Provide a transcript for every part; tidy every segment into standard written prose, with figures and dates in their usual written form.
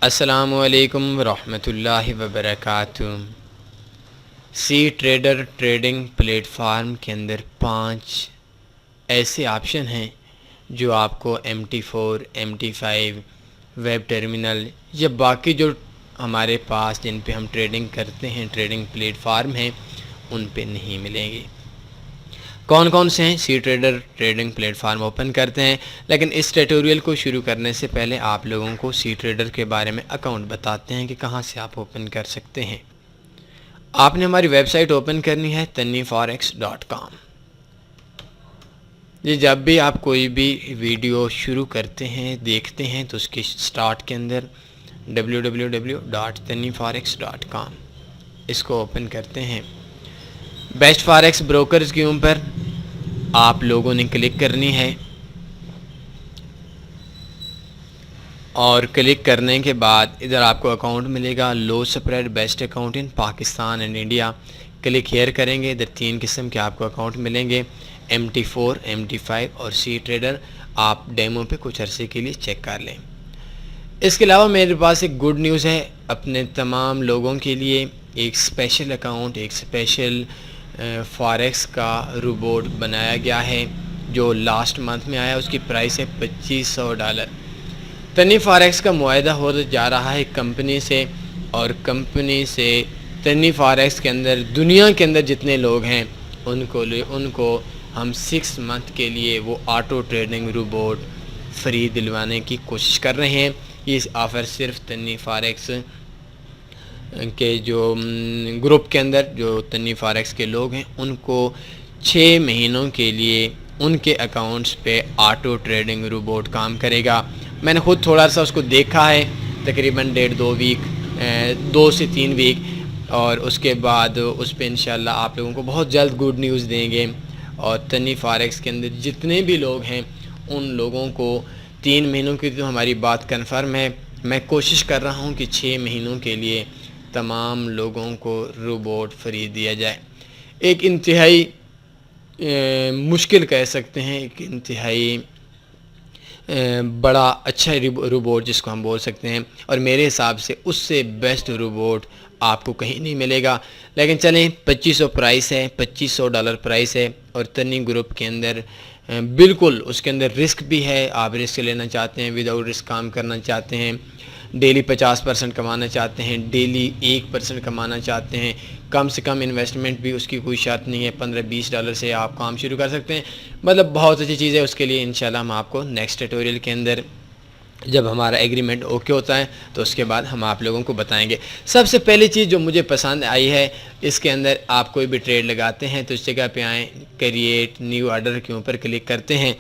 अस्सलामुअलैकुम रहमतुल्लाहि वबरकातुहू। सी trader trading platform के अंदर 5 ऐसे ऑप्शन हैं जो आपको MT4, MT5, वेब टर्मिनल या बाकी जो हमारे पास जिन पे हम ट्रेडिंग करते हैं, ट्रेडिंग प्लेटफार्म हैं, उन पे नहीं मिलेंगे। कौन कौन से हैं? सी ट्रेडर ट्रेडिंग प्लेटफार्म ओपन करते हैं। लेकिन इस ट्यूटोरियल को शुरू करने से पहले आप लोगों को सी ट्रेडर के बारे में अकाउंट बताते हैं कि कहां से आप ओपन कर सकते हैं। आपने हमारी वेबसाइट ओपन करनी है tanniforex.com। ये जब भी आप कोई भी वीडियो शुरू करते हैं, देखते हैं, तो उसके स्टार्ट के अंदर www.tanniforex.com इसको ओपन करते हैं। बेस्ट फॉरेक्स ब्रोकर्स के ऊपर आप लोगों ने क्लिक करनी है और क्लिक करने के बाद इधर आपको अकाउंट मिलेगा, low spread best account in Pakistan and India. Click here करेंगे, इधर 3 किस्म के आपको अकाउंट मिलेंगे, MT4, MT5 और सी ट्रेडर। आप डेमो पे कुछ अरसे के लिए चेक कर लें। इसके अलावा मेरे पास एक गुड न्यूज़ है अपने तमाम लोगों के लिए। एक स्पेशल अकाउंट, एक स्पेशल फॉरेक्स का रोबोट बनाया गया है जो लास्ट मंथ में आया। उसकी प्राइस है $2500। तन्नी फॉरेक्स का मुआहदा हो जा रहा है कंपनी से, और कंपनी से तन्नी फॉरेक्स के अंदर दुनिया के अंदर जितने लोग हैं उनको हम 6 मंथ के लिए वो ऑटो ट्रेडिंग रोबोट फ्री दिलवाने की कोशिश कर रहे हैं। ये ऑफ़र सिर्फ तन्नी फॉरेक्स के जो ग्रुप के अंदर जो तन्नी फॉरेक्स के लोग हैं उनको 6 महीनों के लिए उनके अकाउंट्स पे ऑटो ट्रेडिंग रोबोट काम करेगा। मैंने ख़ुद थोड़ा सा उसको देखा है, तकरीबन 2 से 3 वीक, और उसके बाद उस पर इंशाल्लाह आप लोगों को बहुत जल्द गुड न्यूज़ देंगे। और तन्नी फॉरेक्स के अंदर जितने भी लोग हैं उन लोगों को 3 महीनों की तो हमारी बात कन्फर्म है। मैं कोशिश कर रहा हूँ कि 6 महीनों के लिए तमाम लोगों को रोबोट फ्री दिया जाए। एक इंतहाई मुश्किल कह सकते हैं, एक इंतहाई बड़ा अच्छा रोबोट जिसको हम बोल सकते हैं, और मेरे हिसाब से उससे बेस्ट रोबोट आपको कहीं नहीं मिलेगा। लेकिन चलें, $2500 प्राइस है, $2500 प्राइस है, और तन्नी ग्रुप के अंदर बिल्कुल उसके अंदर रिस्क भी है। आप रिस्क लेना चाहते हैं, विदाउट रिस्क काम करना चाहते हैं, डेली 50% कमाना चाहते हैं, डेली 1% कमाना चाहते हैं, कम से कम इन्वेस्टमेंट भी उसकी कोई शर्त नहीं है, $15-20 से आप काम शुरू कर सकते हैं। मतलब बहुत अच्छी चीज़ है। उसके लिए इंशाल्लाह हम आपको नेक्स्ट ट्यूटोरियल के अंदर जब हमारा एग्रीमेंट ओके होता है तो उसके बाद हम आप लोगों को बताएंगे। सबसे पहली चीज़ जो मुझे पसंद आई है, इसके अंदर आप कोई भी ट्रेड लगाते हैं तो इस जगह पे आएँ, क्रिएट न्यू ऑर्डर के ऊपर क्लिक करते हैं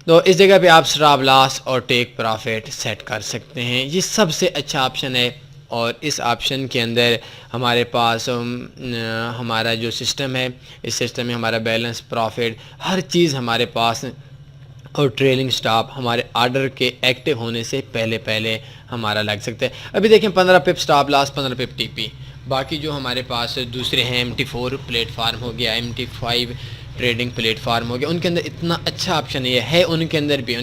तो इस जगह पे आप स्टॉप लॉस और टेक प्रॉफिट सेट कर सकते हैं। ये सबसे अच्छा ऑप्शन है। और इस ऑप्शन के अंदर हमारे पास हमारा जो सिस्टम है, इस सिस्टम में हमारा बैलेंस, प्रॉफिट, हर चीज़ हमारे पास, और ट्रेलिंग स्टॉप हमारे ऑर्डर के एक्टिव होने से पहले हमारा लग सकता है। अभी देखें 15 पिप स्टॉप लॉस, 15 पिप TP। बाकी जो हमारे पास दूसरे हैं, MT4 प्लेटफार्म हो गया, MT5 ट्रेडिंग प्लेटफार्म हो गया, उनके अंदर इतना अच्छा ऑप्शन ये है। उनके अंदर भी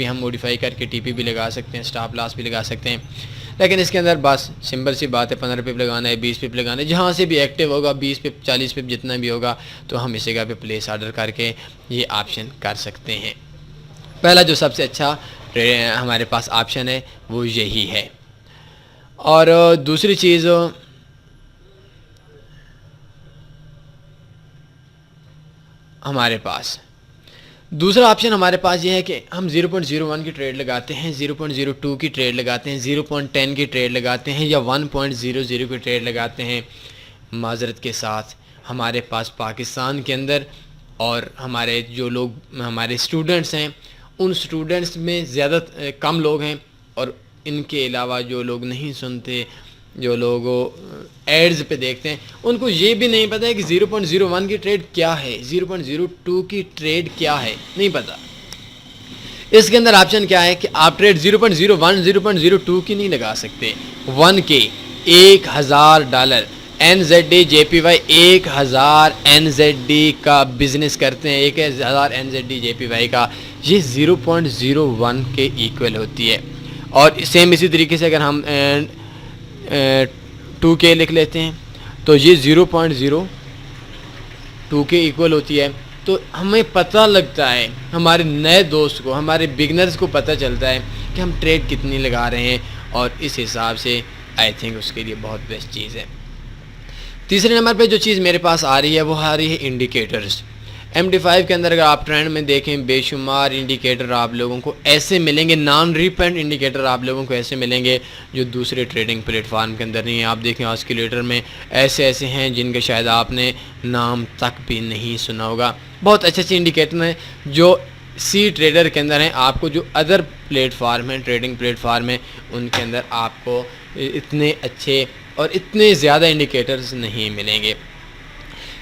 हम मॉडिफाई करके TP भी लगा सकते हैं, स्टॉप लॉस भी लगा सकते हैं। लेकिन इसके अंदर बस सिंपल सी बात है, 15 पिप लगाना है, 20 पिप लगाना है, जहाँ से भी एक्टिव होगा, 20 पिप, 40 पिप, जितना भी होगा, तो हम इस जगह पे प्लेस ऑर्डर करके ये ऑप्शन कर सकते हैं। पहला जो सबसे अच्छा हमारे पास ऑप्शन है वो यही है। और दूसरी चीज़, हमारे पास दूसरा ऑप्शन हमारे पास ये है कि हम 0.01 की ट्रेड लगाते हैं, 0.02 की ट्रेड लगाते हैं, 0.10 की ट्रेड लगाते हैं, या 1.00 की ट्रेड लगाते हैं। माजरत के साथ हमारे पास पाकिस्तान के अंदर और हमारे जो लोग हमारे स्टूडेंट्स हैं, उन स्टूडेंट्स में ज़्यादा कम लोग हैं, और इनके अलावा जो लोग नहीं सुनते, जो लोग एड्स पे देखते हैं, उनको ये भी नहीं पता है कि 0.01 की ट्रेड क्या है, 0.02 की ट्रेड क्या है, नहीं पता। इसके अंदर ऑप्शन क्या है कि आप ट्रेड 0.01, 0.02 की नहीं लगा सकते। 1K $1000 NZD JPY 1000 NZD का बिजनेस करते हैं, 1000 NZD JPY का, ये 0.01 के इक्वल होती है। और सेम इसी तरीके से अगर हम 2K लिख लेते हैं तो ये 0.02 के इक्वल होती है। तो हमें पता लगता है, हमारे नए दोस्त को, हमारे बिगनर्स को पता चलता है कि हम ट्रेड कितनी लगा रहे हैं, और इस हिसाब से आई थिंक उसके लिए बहुत बेस्ट चीज़ है। तीसरे नंबर पे जो चीज़ मेरे पास आ रही है वो आ रही है इंडिकेटर्स। MD5 के अंदर अगर आप ट्रेंड में देखें, बेशुमार इंडिकेटर आप लोगों को ऐसे मिलेंगे, नॉन रिपेंड इंडिकेटर आप लोगों को ऐसे मिलेंगे जो दूसरे ट्रेडिंग प्लेटफार्म के अंदर नहीं है। आप देखें ऑस्किलेटर में ऐसे ऐसे हैं जिनका शायद आपने नाम तक भी नहीं सुना होगा। बहुत अच्छे अच्छे इंडिकेटर हैं जो सी ट्रेडर के अंदर हैं। आपको जो अदर प्लेटफार्म हैं, ट्रेडिंग प्लेटफार्म हैं, उनके अंदर आपको इतने अच्छे और इतने ज़्यादा इंडिकेटर्स नहीं मिलेंगे।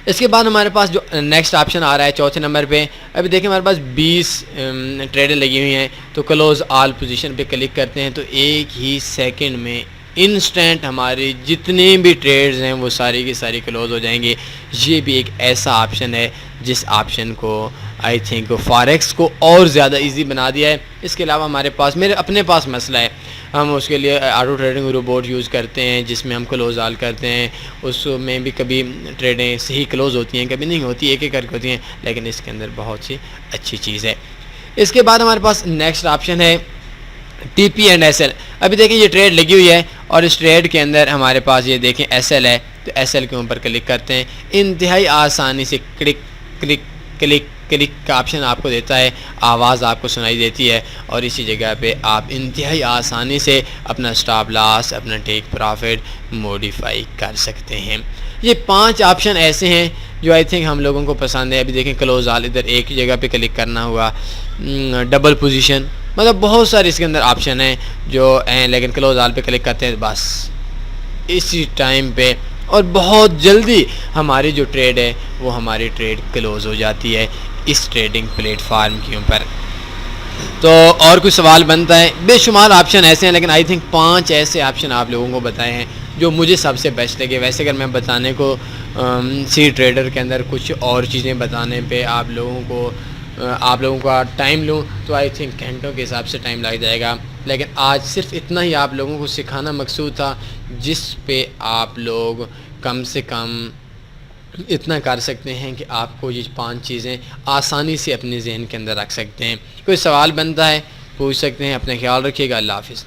इसके बाद हमारे पास जो नेक्स्ट ऑप्शन आ रहा है चौथे नंबर पे, अभी देखें हमारे पास 20 ट्रेडें लगी हुई हैं। तो क्लोज ऑल पोजीशन पे क्लिक करते हैं तो एक ही सेकंड में इंस्टेंट हमारे जितने भी ट्रेड्स हैं वो सारी की सारी क्लोज हो जाएंगे। ये भी एक ऐसा ऑप्शन है जिस ऑप्शन को आई थिंक फॉरेक्स को और ज़्यादा इजी बना दिया है। इसके अलावा हमारे पास, मेरे अपने पास मसला है, हम उसके लिए ऑटो ट्रेडिंग रोबोट यूज़ करते हैं जिसमें हम क्लोज ऑल करते हैं। उसमें भी कभी ट्रेडें सही क्लोज होती हैं, कभी नहीं होती, एक एक करके होती हैं, लेकिन इसके अंदर बहुत सी अच्छी चीज़ है। इसके बाद हमारे पास नेक्स्ट ऑप्शन है TP एंड SL। अभी देखें ये ट्रेड लगी हुई है और इस ट्रेड के अंदर हमारे पास ये देखें SL है, तो SL के ऊपर क्लिक करते हैं। इंतहाई आसानी से क्लिक क्लिक क्लिक क्लिक का ऑप्शन आपको देता है, आवाज़ आपको सुनाई देती है, और इसी जगह पे आप इंतहाई आसानी से अपना स्टॉप लॉस, अपना टेक प्रॉफिट मॉडिफाई कर सकते हैं। ये 5 ऑप्शन ऐसे हैं जो आई थिंक हम लोगों को पसंद है। अभी देखें क्लोज ऑल, इधर एक ही जगह पे क्लिक करना हुआ, डबल पोजीशन, मतलब बहुत सारे इसके अंदर ऑप्शन हैं जो हैं, लेकिन क्लोज ऑल पे क्लिक करते हैं बस इसी टाइम पे, और बहुत जल्दी हमारी जो ट्रेड है वो हमारी ट्रेड क्लोज हो जाती है इस ट्रेडिंग प्लेटफार्म के ऊपर। तो और कुछ सवाल बनता है, बेशुमार ऑप्शन ऐसे हैं, लेकिन आई थिंक 5 ऐसे ऑप्शन आप लोगों को बताए हैं जो मुझे सबसे बेस्ट लगे। वैसे अगर मैं बताने को सी ट्रेडर के अंदर कुछ और चीज़ें बताने पे आप लोगों का टाइम लूँ तो आई थिंक घंटों के हिसाब से टाइम लग जाएगा, लेकिन आज सिर्फ इतना ही आप लोगों को सिखाना मकसूद था जिस पे आप लोग कम से कम इतना कर सकते हैं कि आपको ये 5 चीज़ें आसानी से अपने जहन के अंदर रख सकते हैं। कोई सवाल बनता है पूछ सकते हैं। अपना ख्याल रखिएगा। अल्लाह हाफ़िज़।